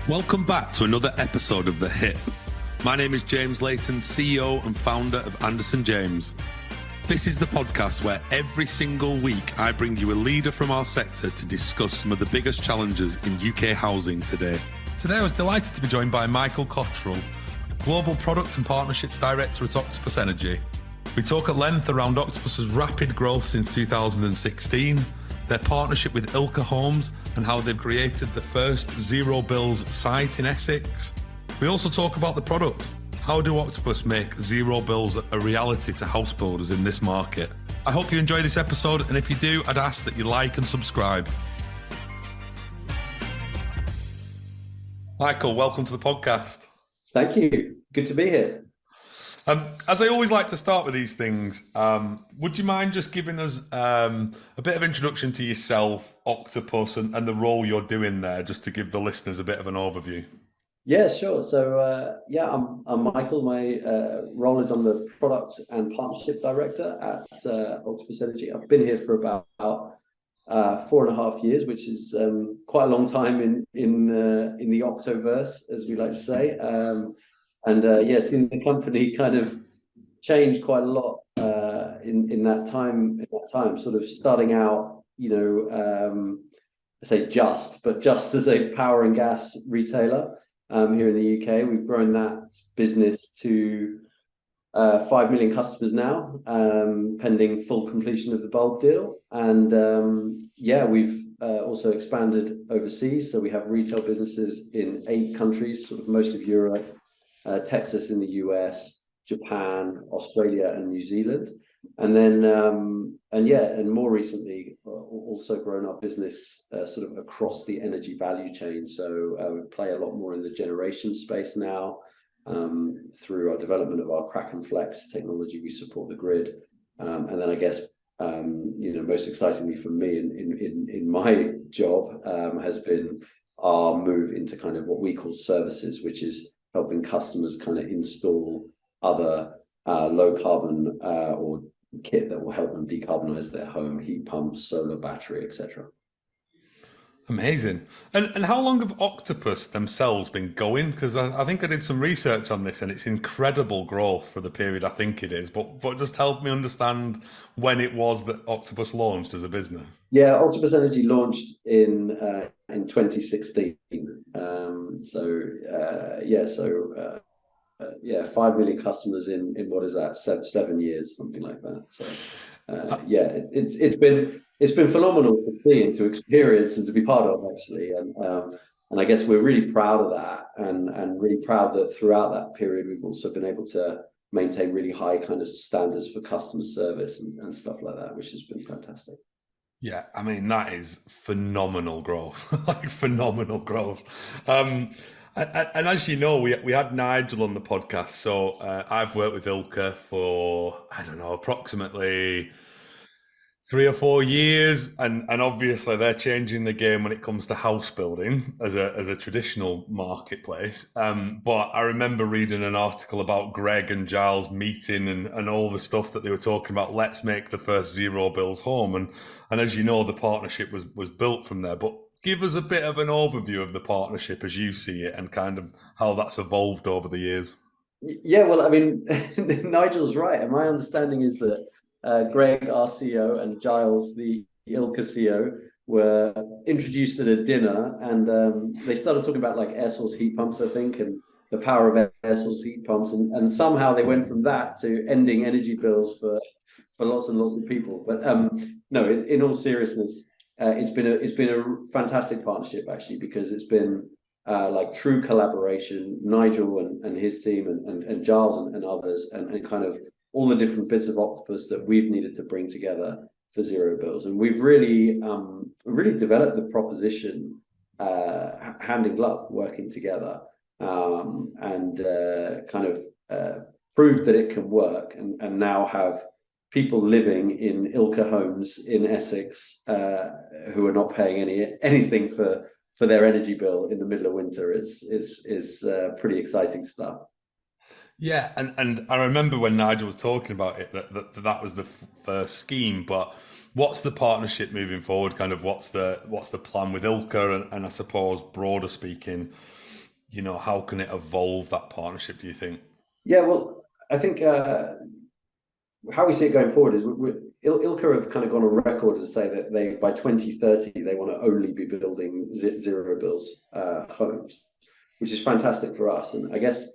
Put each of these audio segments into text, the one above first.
Welcome back to another episode of The Hit. My name is James Layton, CEO and founder of Anderson James. This is the podcast where every single week I bring you a leader from our sector to discuss some of the biggest challenges in UK housing today. Today I was delighted to be joined by Michael Cottrell, Global Product and Partnerships Director at Octopus Energy. We talk at length around Octopus's rapid growth since 2016, their partnership with Ilke Homes and how they've created the first zero bills site in Essex. We also talk about the product. How do Octopus make zero bills a reality to house builders in this market? I hope you enjoy this episode, and if you do, I'd ask that you like and subscribe. Michael, welcome to the podcast. Thank you. Good to be here. As I always like to start with these things, would you mind just giving us a bit of introduction to yourself, Octopus, and the role you're doing there, just to give the listeners a bit of an overview? Yeah, sure. So, I'm Michael. My role is I'm the Product and Partnership Director at Octopus Energy. I've been here for about 4.5 years, which is quite a long time in the Octoverse, as we like to say. Seeing the company kind of change quite a lot in that time. Sort of starting out, I say just as a power and gas retailer here in the UK. We've grown that business to 5 million customers now, pending full completion of the bulb deal. And we've also expanded overseas. So we have retail businesses in 8 countries, sort of most of Europe. Texas in the US, Japan, Australia, and New Zealand, and then and more recently also grown our business sort of across the energy value chain. So we play a lot more in the generation space now through our development of our Crack and Flex technology. We support the grid, and then I guess most excitingly for me in my job has been our move into kind of what we call services, which is helping customers kind of install other low carbon or kit that will help them decarbonize their home, heat pumps, solar, battery, etc. Amazing. And how long have Octopus themselves been going? Because I think I did some research on this, and it's incredible growth for the period I think it is. But just help me understand when it was that Octopus launched as a business. Yeah, Octopus Energy launched in 2016. 5 million customers in what is that, 7 years, something like that. So it's been phenomenal to see and to experience and to be part of, actually. And I guess we're really proud of that, and really proud that throughout that period we've also been able to maintain really high kind of standards for customer service and stuff like that, which has been fantastic. Yeah, I mean, that is phenomenal growth, like phenomenal growth. And as you know, we had Nigel on the podcast. So I've worked with Ilke for, approximately 3 or 4 years. And obviously they're changing the game when it comes to house building as a traditional marketplace. But I remember reading an article about Greg and Giles meeting and all the stuff that they were talking about. Let's make the first zero bills home. And as you know, the partnership was built from there. But give us a bit of an overview of the partnership as you see it and kind of how that's evolved over the years. Yeah, well, I mean, Nigel's right. And my understanding is that Greg, our CEO, and Giles, the Ilke CEO, were introduced at a dinner, and they started talking about like air source heat pumps, I think, and the power of air source heat pumps. And somehow they went from that to ending energy bills for lots and lots of people. But no, in all seriousness, it's been a fantastic partnership, actually, because it's been like true collaboration. Nigel and his team and Giles and others, and kind of all the different bits of Octopus that we've needed to bring together for zero bills. And we've really developed the proposition hand in glove, working together, and kind of proved that it can work, and now have people living in Ilke Homes in Essex who are not paying anything for their energy bill in the middle of winter. Is pretty exciting stuff. Yeah, and I remember when Nigel was talking about it that was the first scheme. But what's the partnership moving forward? Kind of what's the plan with Ilke, and I suppose broader speaking, how can it evolve that partnership, do you think? Yeah, well, I think how we see it going forward is Ilke have kind of gone on record to say that they by 2030 they want to only be building zero bills homes, which is fantastic for us. And I guess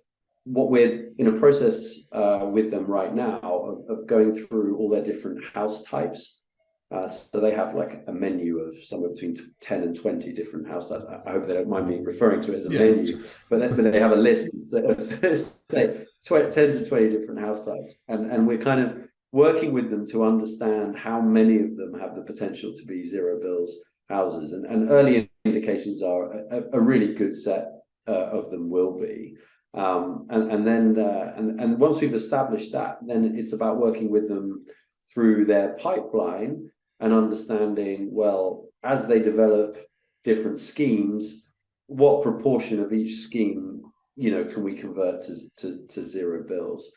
what we're in a process with them right now of going through all their different house types. So they have like a menu of somewhere between 10 and 20 different house types. I hope they don't mind me referring to it as a menu, but they have a list of say 10 to 20 different house types. And we're kind of working with them to understand how many of them have the potential to be zero bills houses. And early indications are a really good set of them will be. And once we've established that, then it's about working with them through their pipeline and understanding, well, as they develop different schemes, what proportion of each scheme, can we convert to zero bills?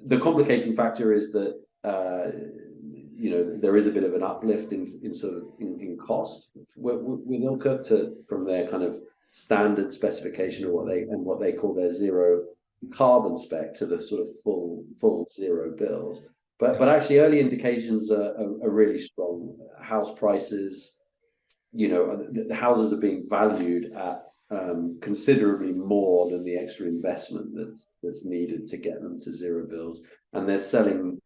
The complicating factor is that there is a bit of an uplift in sort of in cost with Ilke from their kind of standard specification of what they call their zero carbon spec to the sort of full zero bills. But actually, early indications are really strong. House prices, the houses are being valued at considerably more than the extra investment that's needed to get them to zero bills, and they're selling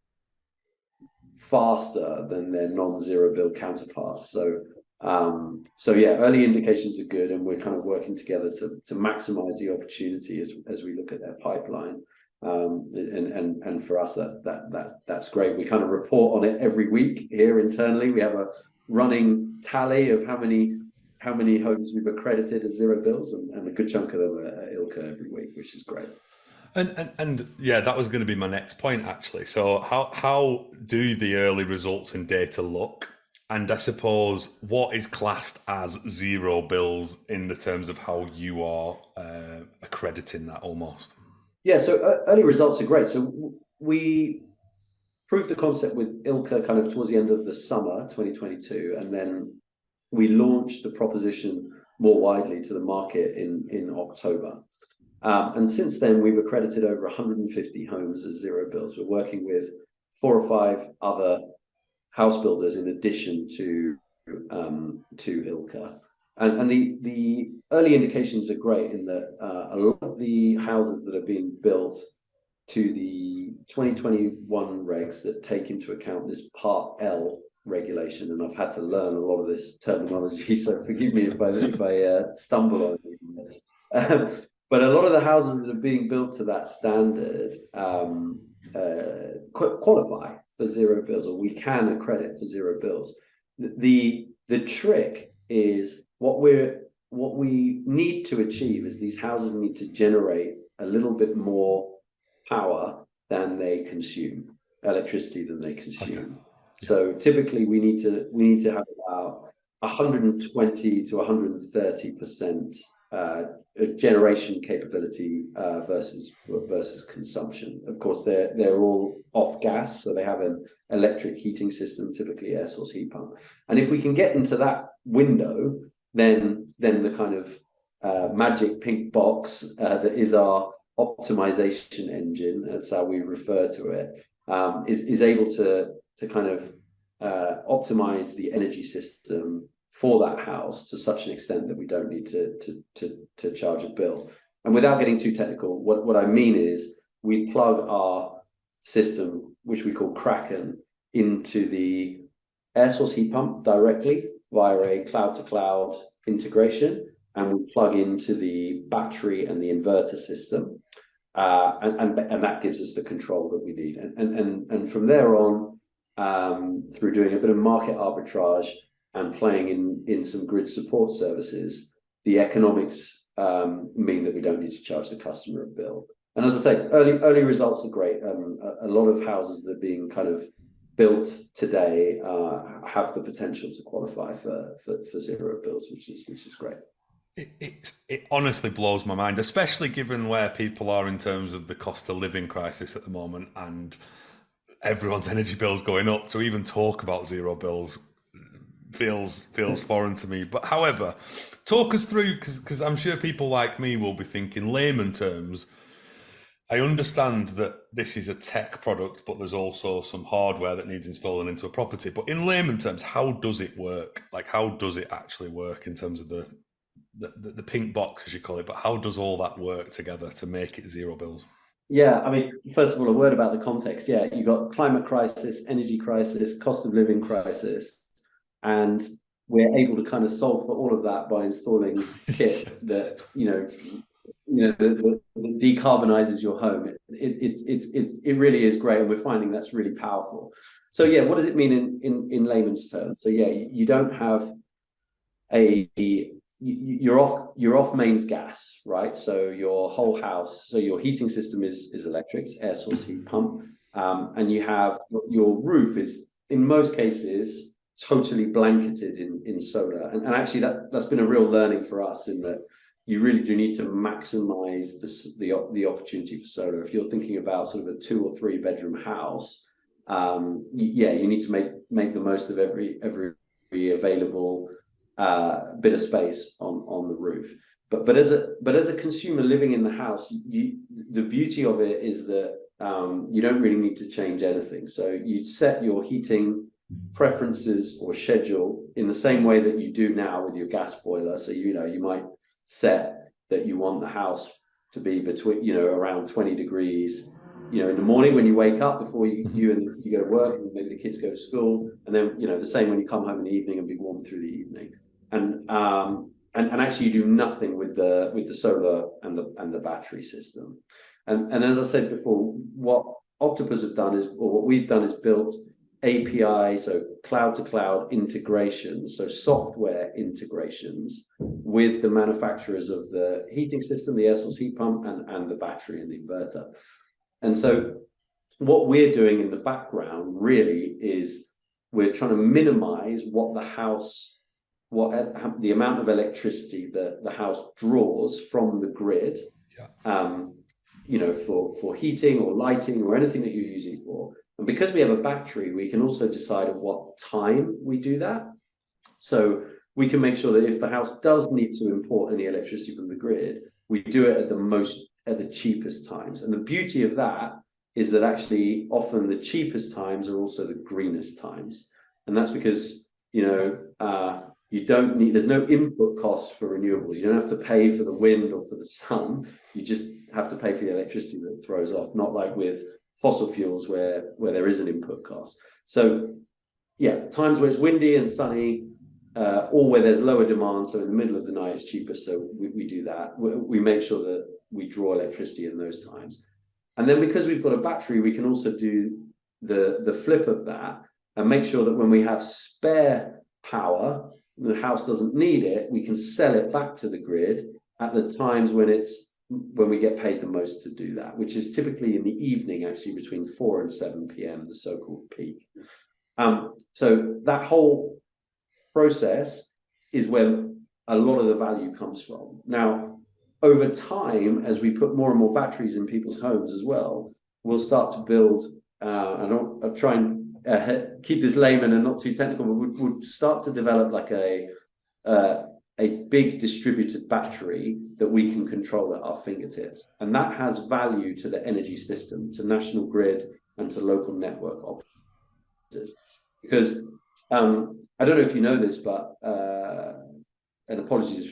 faster than their non-zero bill counterparts. So yeah, early indications are good, and we're kind of working together to maximize the opportunity as we look at their pipeline. And for us, that's great. We kind of report on it every week here internally. We have a running tally of how many homes we've accredited as zero bills, and a good chunk of them are at Ilke every week, which is great. And yeah, that was going to be my next point actually. So how do the early results in data look? And I suppose what is classed as zero bills in the terms of how you are accrediting that almost? Yeah, so early results are great. So we proved the concept with Ilke kind of towards the end of the summer 2022, and then we launched the proposition more widely to the market in October. And since then, we've accredited over 150 homes as zero bills. We're working with 4 or 5 other house builders in addition to Ilke. And the early indications are great in that a lot of the houses that are being built to the 2021 regs that take into account this Part L regulation, and I've had to learn a lot of this terminology, so forgive me if I stumble on it. But a lot of the houses that are being built to that standard qualify for zero bills, or we can accredit for zero bills. The trick is what we need to achieve is these houses need to generate a little bit more power than they consume, electricity than they consume. Okay. So typically we need to have about 120 to 130% generation capability versus consumption. Of course, they're all off gas, so they have an electric heating system, typically air source heat pump. And if we can get into that window, then the kind of magic pink box that is our optimization engine, that's how we refer to it, is able to kind of optimize the energy system for that house to such an extent that we don't need to charge a bill. And without getting too technical, what I mean is we plug our system, which we call Kraken, into the air source heat pump directly via a cloud-to-cloud integration, and we plug into the battery and the inverter system, and that gives us the control that we need. And from there on, through doing a bit of market arbitrage and playing in some grid support services, the economics mean that we don't need to charge the customer a bill. And as I say, early results are great. A lot of houses that are being kind of built today have the potential to qualify for zero bills, which is great. It honestly blows my mind, especially given where people are in terms of the cost of living crisis at the moment, and everyone's energy bills going up. To even talk about zero bills feels foreign to me. But however, talk us through, because I'm sure people like me will be thinking layman terms. I understand that this is a tech product, but there's also some hardware that needs installing into a property. But in layman terms, how does it work? Like, how does it actually work in terms of the pink box, as you call it? But how does all that work together to make it zero bills? Yeah, I mean, first of all, a word about the context. Yeah, you got climate crisis, energy crisis, cost of living crisis, and we're able to kind of solve for all of that by installing kit that that decarbonizes your home. It really is great, and we're finding that's really powerful. So yeah, what does it mean in layman's terms? So yeah, you don't have you're off mains gas, right? So your whole house, so your heating system is electric, it's air source heat pump, and you have your roof is in most cases totally blanketed in solar, and actually that's been a real learning for us in that you really do need to maximize the opportunity for solar. If you're thinking about sort of a 2 or 3 bedroom house, you need to make the most of every available bit of space on the roof. But as a consumer living in the house, the beauty of it is that you don't really need to change anything. So you set your heating preferences or schedule in the same way that you do now with your gas boiler. So you might set that you want the house to be between around 20 degrees in the morning when you wake up before you go to work, and maybe the kids go to school, and then the same when you come home in the evening, and be warm through the evening. And actually you do nothing with the solar and the battery system. And as I said before, what Octopus have done what we've done is built API, so cloud to cloud integrations, so software integrations with the manufacturers of the heating system, the air source heat pump, and the battery and the inverter. And so what we're doing in the background really is we're trying to minimize the amount of electricity that the house draws from the grid, for heating or lighting or anything that you're using for. And because we have a battery, we can also decide at what time we do that. So we can make sure that if the house does need to import any electricity from the grid, we do it at the cheapest times. And the beauty of that is that actually often the cheapest times are also the greenest times. And that's because, there's no input cost for renewables. You don't have to pay for the wind or for the sun. You just have to pay for the electricity that it throws off, not like with fossil fuels where there is an input cost. So yeah, times where it's windy and sunny, or where there's lower demand, so in the middle of the night it's cheaper, so we do that. We make sure that we draw electricity in those times. And then because we've got a battery, we can also do the flip of that and make sure that when we have spare power, the house doesn't need it, we can sell it back to the grid at the times when we get paid the most to do that, which is typically in the evening, actually between 4 and 7 p.m, the so-called peak. So that whole process is where a lot of the value comes from. Now, over time, as we put more and more batteries in people's homes as well, we'll start to build, I'll try and keep this layman and not too technical, but we'll start to develop like a big distributed battery that we can control at our fingertips. And that has value to the energy system, to national grid and to local network operators. Because I don't know if you know this, but and apologies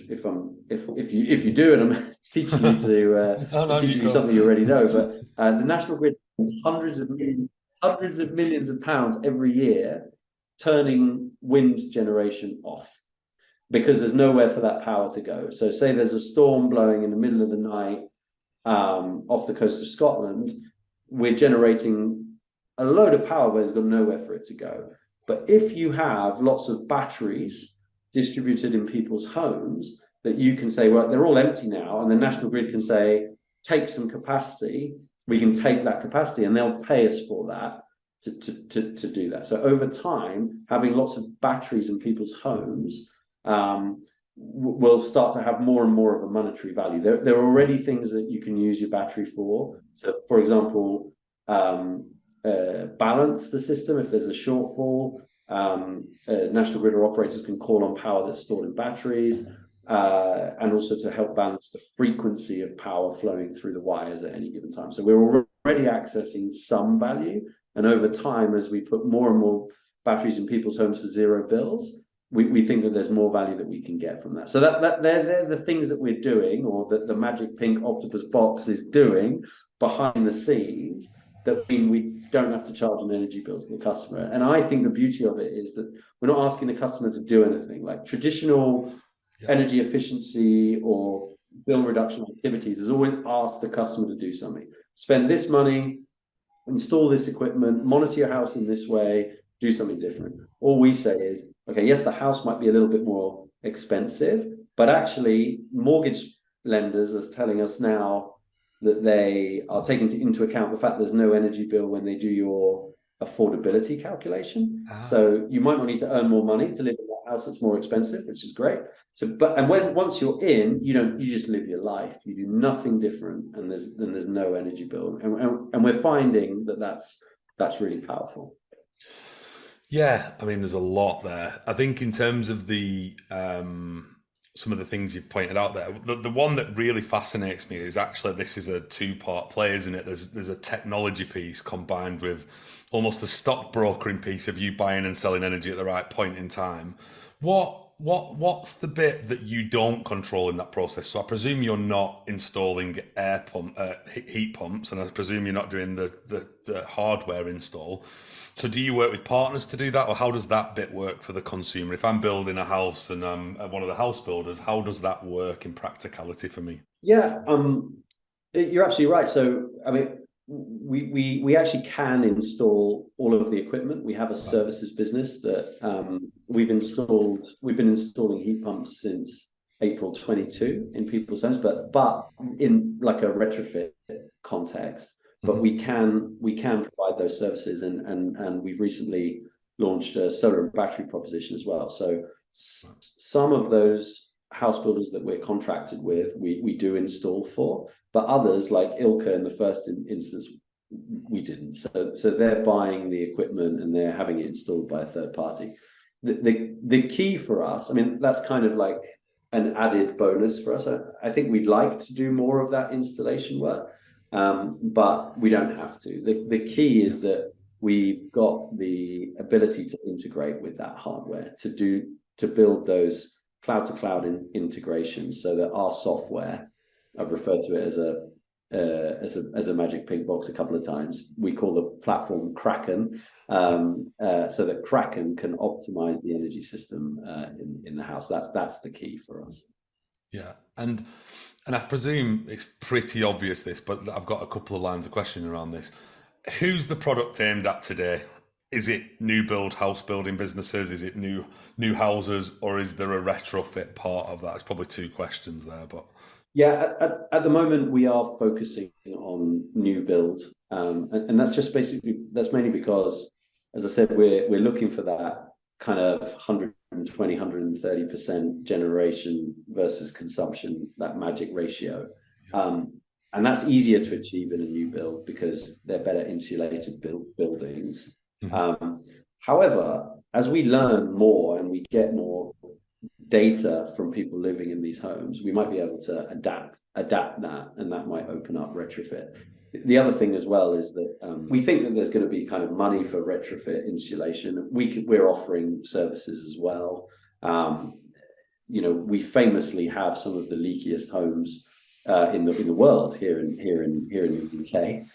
if you do, and I'm teaching you to teaching you something you already know, but the national grid spends hundreds of millions of pounds every year turning wind generation off, because there's nowhere for that power to go. So say there's a storm blowing in the middle of the night off the coast of Scotland, we're generating a load of power where there's got nowhere for it to go. But if you have lots of batteries distributed in people's homes that you can say, well, they're all empty now, and the national grid can say, take some capacity, we can take that capacity, and they'll pay us for that to do that. So over time, having lots of batteries in people's homes will start to have more and more of a monetary value. There are already things that you can use your battery for. So, for example, balance the system if there's a shortfall. national grid or operators can call on power that's stored in batteries, and also to help balance the frequency of power flowing through the wires at any given time. So we're already accessing some value, and over time, as we put more and more batteries in people's homes for zero bills, we think that there's more value that we can get from that. So they're the things that we're doing, or that the magic pink octopus box is doing behind the scenes, that mean we don't have to charge an energy bill to the customer. And I think the beauty of it is that we're not asking the customer to do anything. Like traditional energy efficiency or bill reduction activities has always asked the customer to do something. Spend this money, install this equipment, monitor your house in this way, do something different. All we say is, okay, yes, the house might be a little bit more expensive, but actually mortgage lenders are telling us now that they are taking into account the fact there's no energy bill when they do your affordability calculation. So you might not need to earn more money to live in that house that's more expensive, which is great. So, once you're in, you just live your life. You do nothing different, and there's no energy bill. And we're finding that that's really powerful. Yeah, I mean, there's a lot there. I think in terms of the some of the things you've pointed out there, the one that really fascinates me is actually this is a two-part play, isn't it? There's a technology piece combined with almost a stockbrokering piece of you buying and selling energy at the right point in time. What's the bit that you don't control in that process? So I presume you're not installing heat pumps, and I presume you're not doing the hardware install. So do you work with partners to do that, or how does that bit work for the consumer? If I'm building a house and I'm one of the house builders, how does that work in practicality for me? Yeah, you're absolutely right. So I mean, we actually can install all of the equipment. We have a services business that we've been installing heat pumps since April 22 in people's homes, but in like a retrofit context. But we can provide those services, and we've recently launched a solar and battery proposition as well. So some of those house builders that we're contracted with, we do install for, but others, like Ilke in the first instance, we didn't. So they're buying the equipment and they're having it installed by a third party. The key for us, I mean, that's kind of like an added bonus for us. I think we'd like to do more of that installation work, but we don't have to. The key is that we've got the ability to integrate with that hardware, to build those cloud-to-cloud integrations, so that our software, I've referred to it as a magic pink box a couple of times. We call the platform Kraken, so that Kraken can optimize the energy system in the house. That's the key for us. Yeah, and I presume it's pretty obvious this, but I've got a couple of lines of questioning around this. Who's the product aimed at today? Is it new build house building businesses? Is it new houses, or is there a retrofit part of that? It's probably two questions there, but yeah, at the moment we are focusing on new build, and that's mainly because, as I said, we're looking for that kind of 120, 130% generation versus consumption, that magic ratio. And that's easier to achieve in a new build because they're better insulated buildings. However, as we learn more and we get more data from people living in these homes, we might be able to adapt that, and that might open up retrofit. The other thing as well is that we think that there's going to be kind of money for retrofit insulation. We're offering services as well. We famously have some of the leakiest homes in the world here in the UK.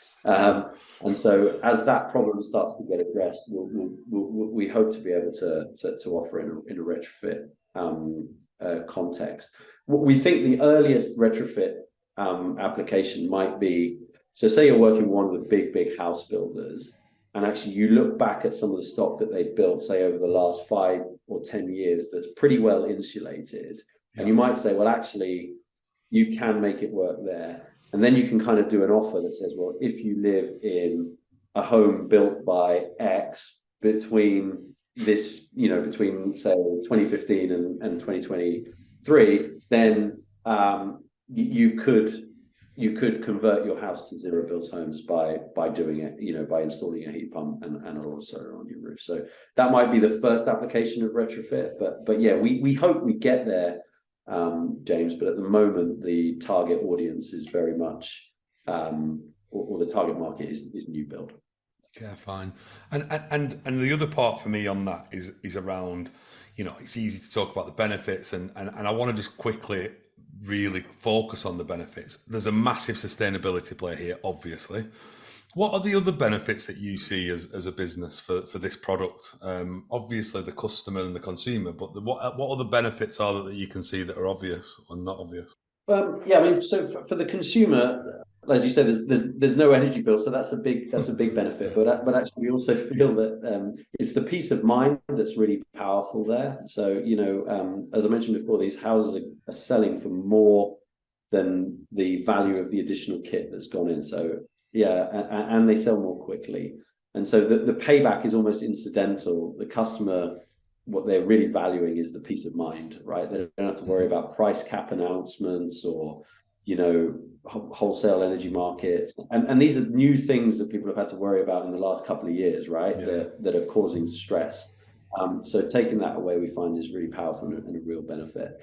And so as that problem starts to get addressed, we hope to be able to offer in a retrofit context. We think the earliest retrofit application might be, so say you're working with one of the big house builders, and actually you look back at some of the stock that they've built, say over the last 5 or 10 years, that's pretty well insulated. And you might say, well, actually, you can make it work there. And then you can kind of do an offer that says, well, if you live in a home built by X between this, between say 2015 and 2023, then you could you could convert your house to zero bills homes by doing it, by installing a heat pump and a lot of solar on your roof. So that might be the first application of retrofit, but yeah, we hope we get there, James. But at the moment, the target audience is very much, or the target market is new build. Yeah, fine. And the other part for me on that is around, it's easy to talk about the benefits, and I want to just quickly really focus on the benefits. There's a massive sustainability play here, obviously. What are the other benefits that you see as a business for this product? Obviously the customer and the consumer, but what other benefits are there that you can see that are obvious or not obvious? Yeah, I mean, so for the consumer, as you said, there's no energy bill, so that's a big benefit. But actually, we also feel that it's the peace of mind that's really powerful there. So as I mentioned before, these houses are selling for more than the value of the additional kit that's gone in. So yeah, and they sell more quickly, and so the payback is almost incidental. The customer, what they're really valuing is the peace of mind, right? They don't have to worry about price cap announcements or, wholesale energy markets. And these are new things that people have had to worry about in the last couple of years, right? Yeah. That are causing stress. So taking that away, we find is really powerful and a real benefit.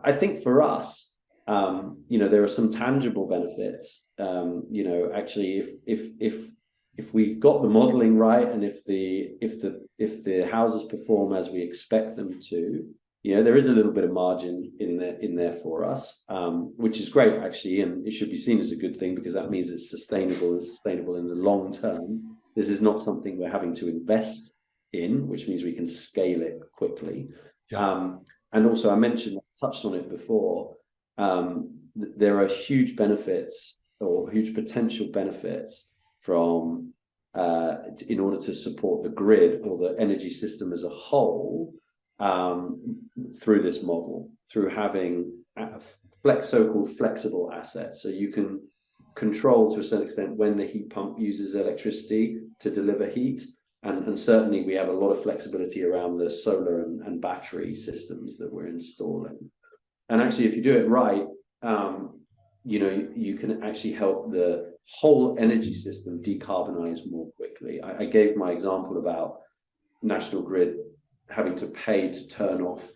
I think for us, there are some tangible benefits. Actually, if we've got the modeling right, and if the houses perform as we expect them to, there is a little bit of margin in there for us, which is great actually, and it should be seen as a good thing because that means it's sustainable in the long term. This is not something we're having to invest in, which means we can scale it quickly. Yeah. And also, I touched on it before. There are huge benefits or huge potential benefits from in order to support the grid or the energy system as a whole, through this model, through having so-called flexible assets. So you can control to a certain extent when the heat pump uses electricity to deliver heat. And certainly we have a lot of flexibility around the solar and battery systems that we're installing. And actually, if you do it right, you can actually help the whole energy system decarbonize more quickly. I gave my example about National Grid having to pay to turn off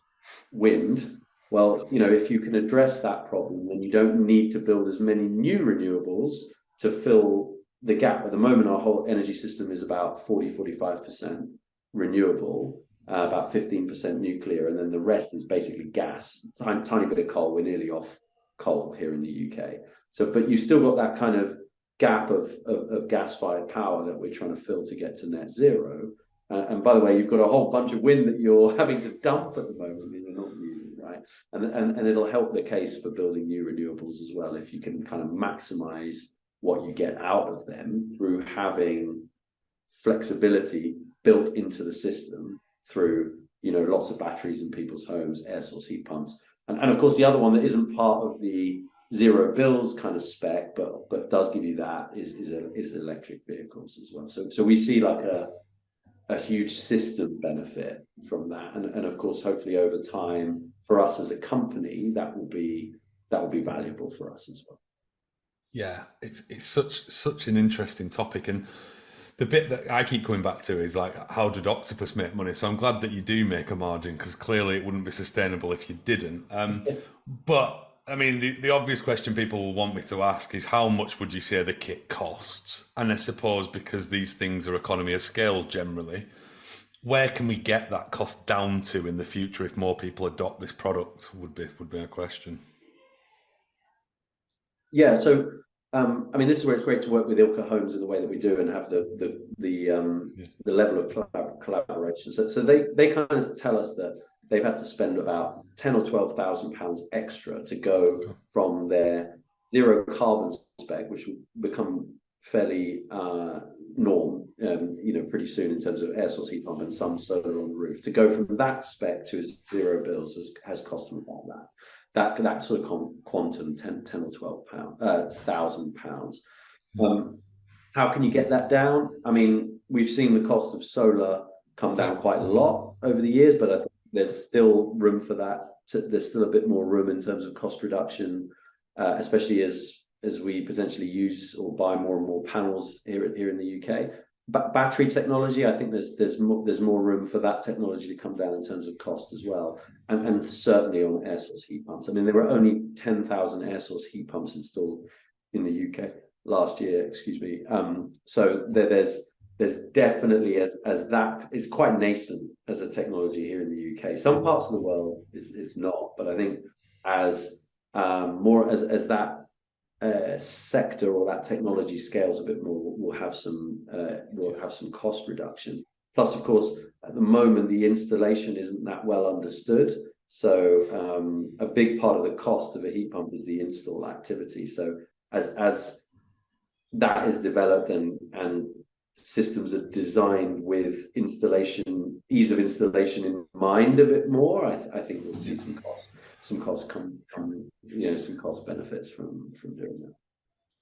wind. Well, if you can address that problem, then you don't need to build as many new renewables to fill the gap. At the moment, our whole energy system is about 45% renewable, about 15% nuclear, and then the rest is basically gas, tiny bit of coal. We're nearly off coal here in the UK. So, but you've still got that kind of gap of gas-fired power that we're trying to fill to get to net zero. And by the way, you've got a whole bunch of wind that you're having to dump at the moment and you're not using, right? And it'll help the case for building new renewables as well, if you can kind of maximize what you get out of them through having flexibility built into the system through, lots of batteries in people's homes, air source heat pumps. And of course, the other one that isn't part of the zero bills kind of spec, but does give you that is electric vehicles as well. So we see like a huge system benefit from that, and of course, hopefully over time for us as a company, that will be valuable for us as well. Yeah, it's such an interesting topic, and the bit that I keep coming back to is like, how did Octopus make money? So I'm glad that you do make a margin, because clearly it wouldn't be sustainable if you didn't. But I mean, the obvious question people will want me to ask is, how much would you say the kit costs? And I suppose because these things are economy of scale generally, where can we get that cost down to in the future if more people adopt this product? Would be a question. Yeah, so I mean, this is where it's great to work with Ilke Homes in the way that we do, and have the level of collaboration. So they kind of tell us that they've had to spend about £10,000 or £12,000 extra to go from their zero carbon spec, which will become fairly norm, pretty soon in terms of air source heat pump and some solar on the roof. To go from that spec to zero bills has cost them about that sort of quantum, £10,000 or £12,000. How can you get that down? I mean, we've seen the cost of solar come down quite a lot over the years, but I think there's still room for that. There's still a bit more room in terms of cost reduction, especially as as we potentially use or buy more and more panels here in the UK. But battery technology, I think there's more room for that technology to come down in terms of cost as well, and certainly on air source heat pumps. I mean, there were only 10,000 air source heat pumps installed in the UK last year. Excuse me. So there's definitely as that is quite nascent as a technology here in the UK. Some parts of the world is not, but I think as more as that sector or that technology scales a bit more, we'll have some cost reduction. Plus, of course, at the moment the installation isn't that well understood. So a big part of the cost of a heat pump is the install activity. So as that is developed and systems are designed with ease of installation in mind a bit more, I think we'll see some cost benefits from doing that.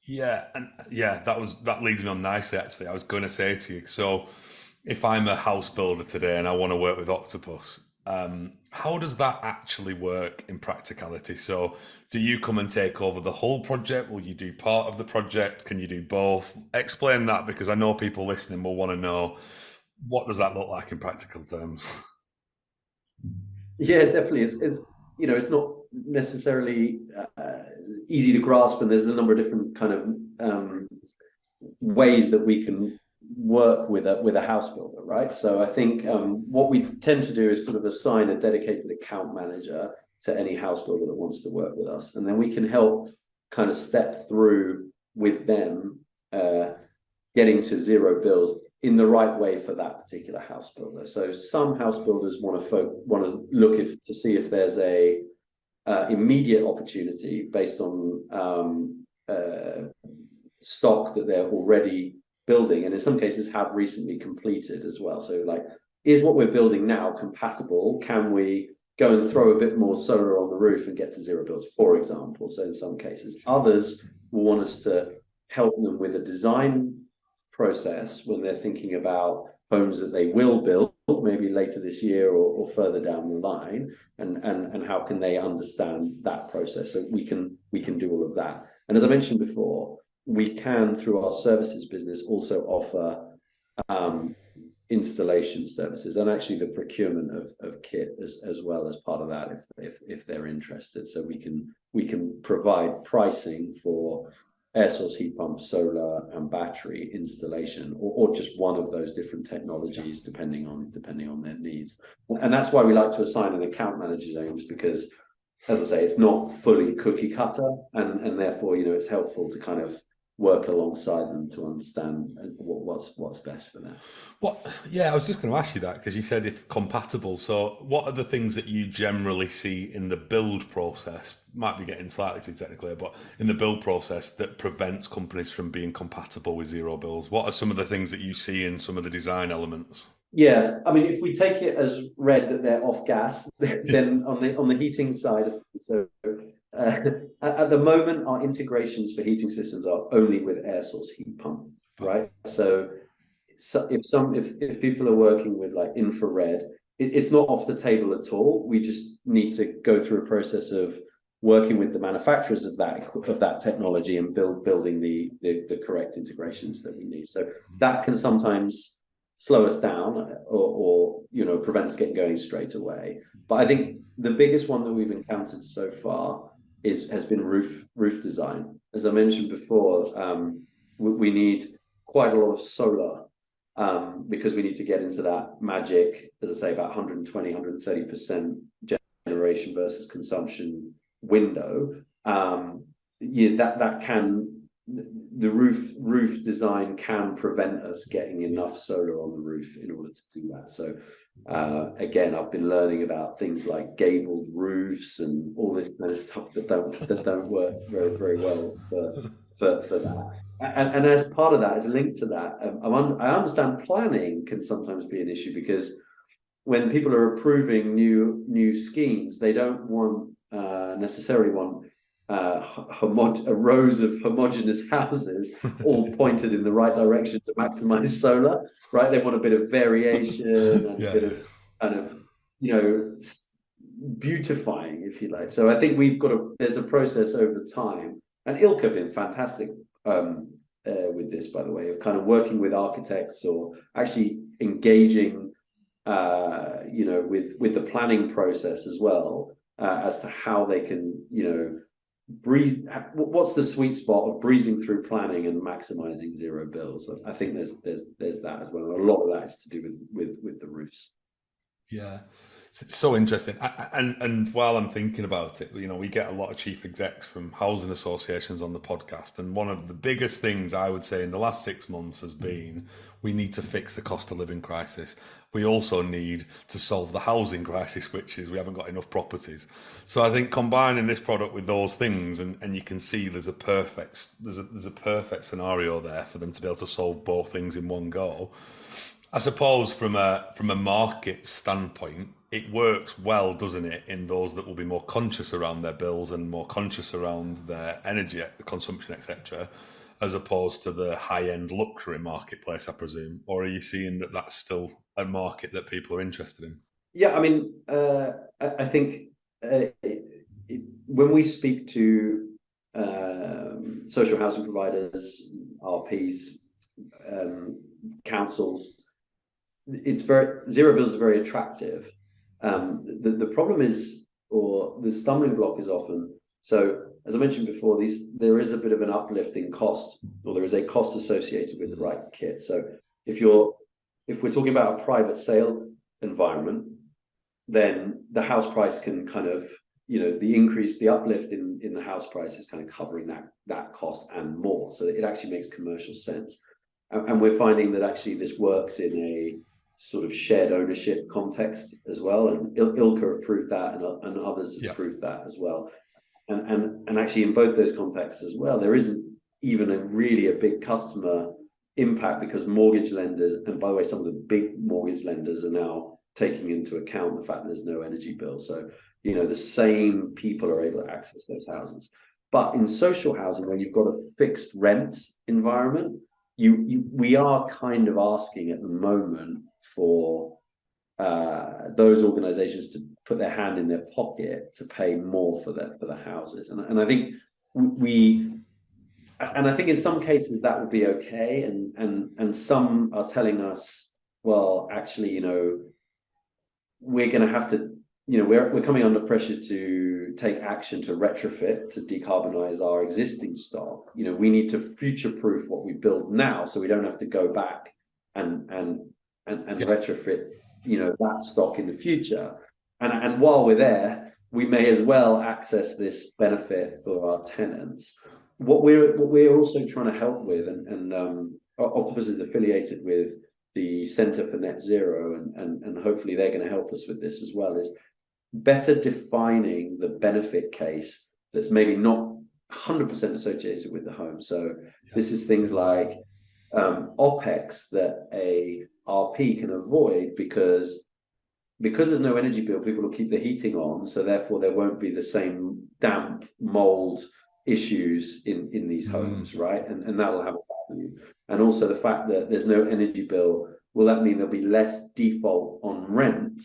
Yeah, and that leads me on nicely. Actually, I was going to say to you, so if I'm a house builder today and I want to work with Octopus, how does that actually work in practicality? So do you come and take over the whole project? Will you do part of the project? Can you do both? Explain that, because I know people listening will want to know, what does that look like in practical terms? Yeah, definitely. It's not necessarily easy to grasp, and there's a number of different kind of ways that we can work with a house builder, right? So I think what we tend to do is sort of assign a dedicated account manager to any house builder that wants to work with us, and then we can help kind of step through with them, getting to zero bills in the right way for that particular house builder. So some house builders want to look to see if there's a immediate opportunity based on stock that they're already building, and in some cases have recently completed as well. So like, is what we're building now compatible? Can we go and throw a bit more solar on the roof and get to zero bills, for example? So in some cases, others will want us to help them with a design process when they're thinking about homes that they will build maybe later this year or further down the line, and how can they understand that process. So we can do all of that. And as I mentioned before, we can, through our services business, also offer installation services and actually the procurement of kit as well as part of that, if they're interested. So we can provide pricing for air source heat pump, solar and battery installation, or just one of those different technologies, depending on their needs. And that's why we like to assign an account manager, James, because, as I say, it's not fully cookie cutter, and therefore, it's helpful to kind of work alongside them to understand what's best for them. I was just going to ask you that, because you said if compatible. So what are the things that you generally see in the build process, might be getting slightly too technically, but in the build process, that prevents companies from being compatible with zero bills? What are some of the things that you see in some of the design elements? Yeah, I mean, if we take it as read that they're off gas, then on the heating side of things, so at the moment, our integrations for heating systems are only with air source heat pump, right? So if people are working with like infrared, it's not off the table at all. We just need to go through a process of working with the manufacturers of that technology and building the correct integrations that we need. So that can sometimes slow us down or prevent us getting going straight away. But I think the biggest one that we've encountered so far has been roof design. As I mentioned before, we need quite a lot of solar because we need to get into that magic, as I say, about 120, 130% generation versus consumption window. The roof design can prevent us getting enough solar on the roof in order to do that. So again, I've been learning about things like gabled roofs and all this kind of stuff that don't work very, very well for that. And as part of that, as a link to that, I understand planning can sometimes be an issue, because when people are approving new schemes, they don't necessarily want rows of homogeneous houses all pointed in the right direction to maximize solar, right? They want a bit of variation and a bit of kind of beautifying, if you like. So I think there's a process over time and Ilke have been fantastic with this, by the way, of kind of working with architects or actually engaging, with the planning process as well, as to how they can, breathe. What's the sweet spot of breezing through planning and maximizing zero bills? I think there's that as well. A lot of that is to do with the roofs. Yeah, it's so interesting. And while I'm thinking about it, we get a lot of chief execs from housing associations on the podcast, and one of the biggest things I would say in the last 6 months has been we need to fix the cost of living crisis. We also need to solve the housing crisis, which is we haven't got enough properties. So I think combining this product with those things, and you can see there's a perfect scenario there for them to be able to solve both things in one go. I suppose from a market standpoint, it works well, doesn't it, in those that will be more conscious around their bills and more conscious around their energy consumption, etc., as opposed to the high-end luxury marketplace, I presume. Or are you seeing that that's still a market that people are interested in? Yeah, I mean, I think when we speak to social housing providers, RPs, councils, zero bills is very attractive. The problem is, or the stumbling block is often, so as I mentioned before, there is a bit of an uplift in cost, or there is a cost associated with the right kit. So if we're talking about a private sale environment, then the house price can kind of, the uplift in the house price is kind of covering that cost and more. So it actually makes commercial sense. And we're finding that actually this works in a sort of shared ownership context as well. And Ilke have proved that, and others have proved that as well. And actually in both those contexts as well, there isn't even a big customer impact, because mortgage lenders, and by the way, some of the big mortgage lenders are now taking into account the fact that there's no energy bill. So, the same people are able to access those houses. But in social housing, where you've got a fixed rent environment, we are kind of asking at the moment for those organizations to put their hand in their pocket to pay more for the houses. And I think I think in some cases that would be okay. And some are telling us, well, actually, we're going to have to, we're coming under pressure to take action to retrofit, to decarbonize our existing stock. We need to future-proof what we build now, so we don't have to go back and retrofit, that stock in the future. And while we're there, we may as well access this benefit for our tenants. What we're also trying to help with, and Octopus is affiliated with the Center for Net Zero, and hopefully they're going to help us with this as well, is better defining the benefit case that's maybe not 100% associated with the home. So this is things like OPEX that a RP can avoid because there's no energy bill. People will keep the heating on, so therefore there won't be the same damp, mold issues in these homes, right? And that will have a value. And also the fact that there's no energy bill, will that mean there'll be less default on rent,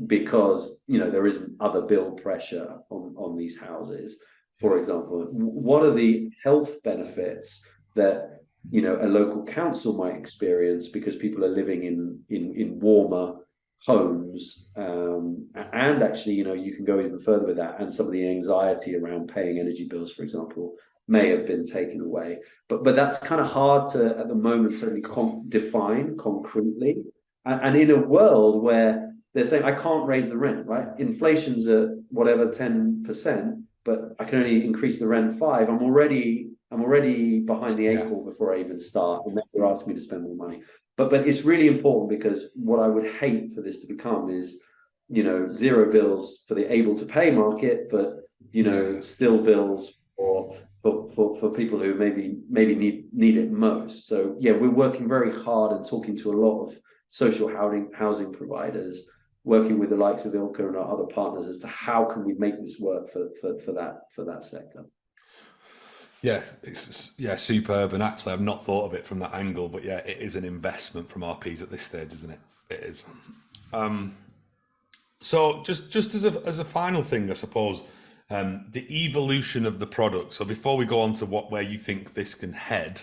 because there isn't other bill pressure on these houses, for example? What are the health benefits that a local council might experience because people are living in warmer homes, and actually you can go even further with that, and some of the anxiety around paying energy bills, for example, may have been taken away. But that's kind of hard to at the moment to really define concretely, and in a world where they're saying I can't raise the rent, right? Inflation's at whatever 10%, but I can only increase the rent 5%. I'm already behind the 8 ball before I even start, and then they're asking me to spend more money. But it's really important, because what I would hate for this to become is, zero bills for the able to pay market, but still bills for people who maybe need it most. So we're working very hard and talking to a lot of social housing providers, working with the likes of Ilke and our other partners, as to how can we make this work for that sector. Yeah, it's superb. And actually, I've not thought of it from that angle, but it is an investment from RPs at this stage, isn't it? It is. So just as a final thing, I suppose, the evolution of the product. So before we go on to where you think this can head,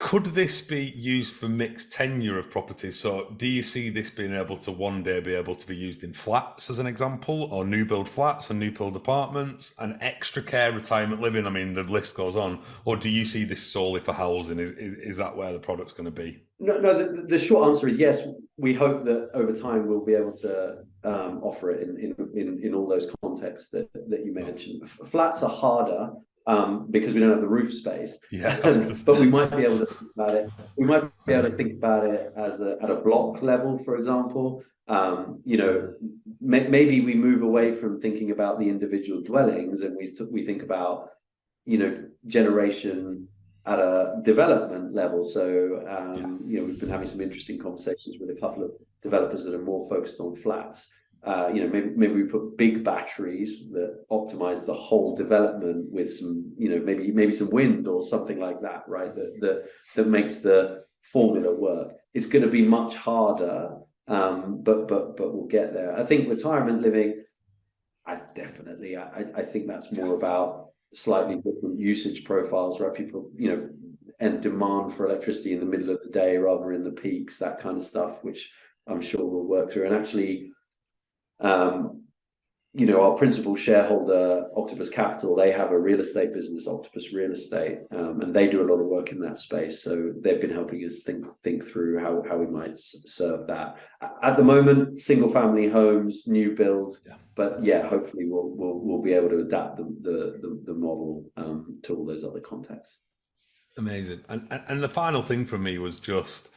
could this be used for mixed tenure of properties? So do you see this being able to one day be able to be used in flats as an example, or new build flats and new build apartments and extra care retirement living? I mean, the list goes on. Or do you see this solely for housing? Is that where the product's going to be? No. The short answer is yes. We hope that over time we'll be able to offer it in all those contexts that you mentioned. Flats are harder because we don't have the roof space. Yeah, but we might be able to think about it. We might be able to think about it as at a block level, for example. Maybe we move away from thinking about the individual dwellings, and we think about generation at a development level. So we've been having some interesting conversations with a couple of developers that are more focused on flats. Maybe we put big batteries that optimize the whole development with some, maybe some wind or something like that, right? That makes the formula work. It's going to be much harder, but we'll get there. I think retirement living, I think that's more about slightly different usage profiles, right? People, and demand for electricity in the middle of the day rather in the peaks, that kind of stuff, which I'm sure we'll work through. And actually, our principal shareholder, Octopus Capital, they have a real estate business, Octopus Real Estate, and they do a lot of work in that space. So they've been helping us think through how we might serve that. At the moment, single family homes, new build, but hopefully we'll be able to adapt the model to all those other contexts. Amazing. And the final thing from me was just,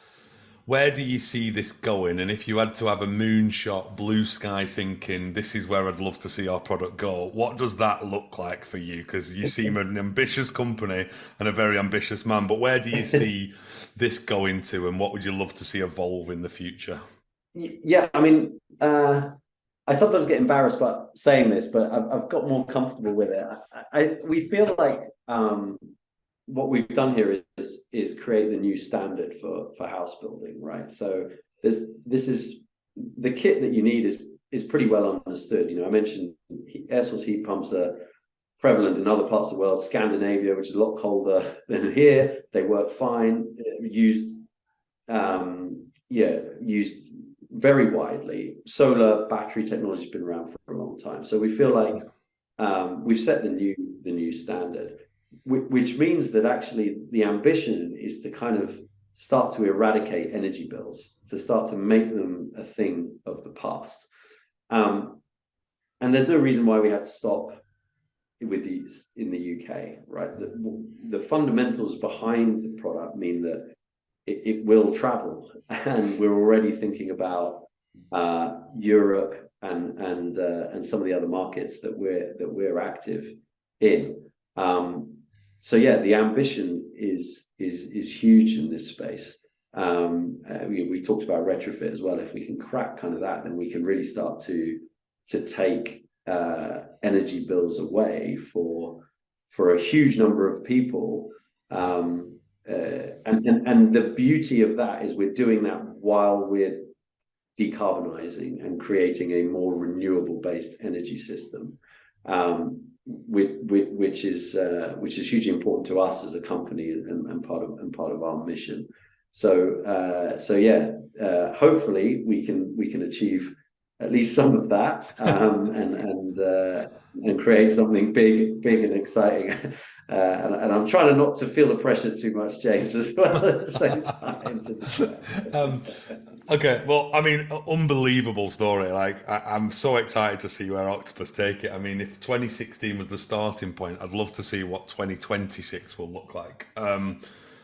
where do you see this going? And if you had to have a moonshot, blue sky thinking, this is where I'd love to see our product go, what does that look like for you? Because you seem an ambitious company and a very ambitious man, but where do you see this going to, and what would you love to see evolve in the future? Yeah, I mean, I sometimes get embarrassed about saying this, but I've got more comfortable with it. We feel like what we've done here is create the new standard for house building, right? So this is the kit that you need is pretty well understood. I mentioned air source heat pumps are prevalent in other parts of the world. Scandinavia, which is a lot colder than here, they work fine. Used very widely. Solar battery technology has been around for a long time, so we feel like we've set the new standard. Which means that actually the ambition is to kind of start to eradicate energy bills, to start to make them a thing of the past. And there's no reason why we had to stop with these in the UK, right? The fundamentals behind the product mean that it will travel, and we're already thinking about Europe and some of the other markets that we're active in. So the ambition is huge in this space. We talked about retrofit as well. If we can crack kind of that, then we can really start to take energy bills away for a huge number of people. And the beauty of that is we're doing that while we're decarbonizing and creating a more renewable based energy system. Which is hugely important to us as a company and part of our mission. So hopefully we can achieve at least some of that and create something big and exciting. And I'm trying not to feel the pressure too much, James, as well at the same time. Okay, well, I mean, unbelievable story. Like, I'm so excited to see where Octopus take it. I mean, if 2016 was the starting point, I'd love to see what 2026 will look like. I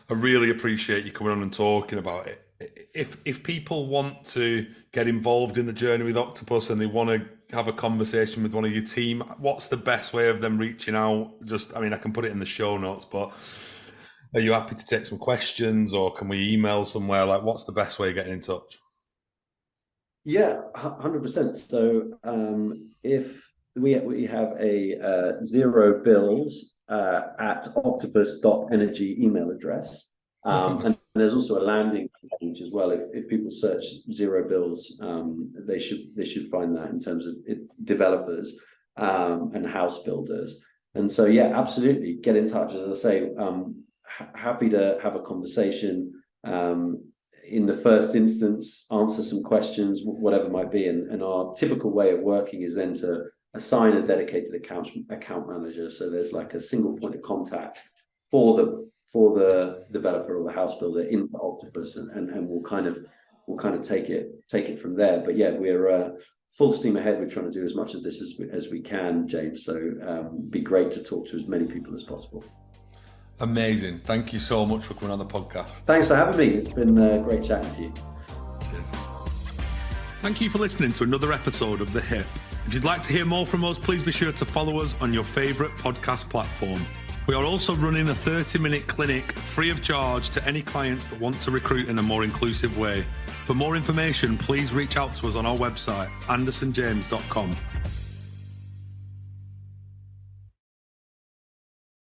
really appreciate you coming on and talking about it. If people want to get involved in the journey with Octopus and they want to have a conversation with one of your team, what's the best way of them reaching out? I can put it in the show notes, but are you happy to take some questions, or can we email somewhere? Like, what's the best way of getting in touch? Yeah, 100%. So if we have a zero bills at octopus.energy email address. And there's also a landing page as well. If people search zero bills, they should find that in terms of developers. and house builders. And so, yeah, absolutely, get in touch. As I say, happy to have a conversation. In the first instance, answer some questions, whatever it might be. And our typical way of working is then to assign a dedicated account manager. So there's like a single point of contact for the developer or the house builder in Octopus, and we'll kind of take it from there. But yeah, we're full steam ahead. We're trying to do as much of this as we can, James. So be great to talk to as many people as possible. Amazing. Thank you so much for coming on the podcast. Thanks for having me. It's been great chatting to you. Cheers. Thank you for listening to another episode of The Hip. If you'd like to hear more from us, please be sure to follow us on your favourite podcast platform. We are also running a 30-minute clinic free of charge to any clients that want to recruit in a more inclusive way. For more information, please reach out to us on our website, andersonjames.com.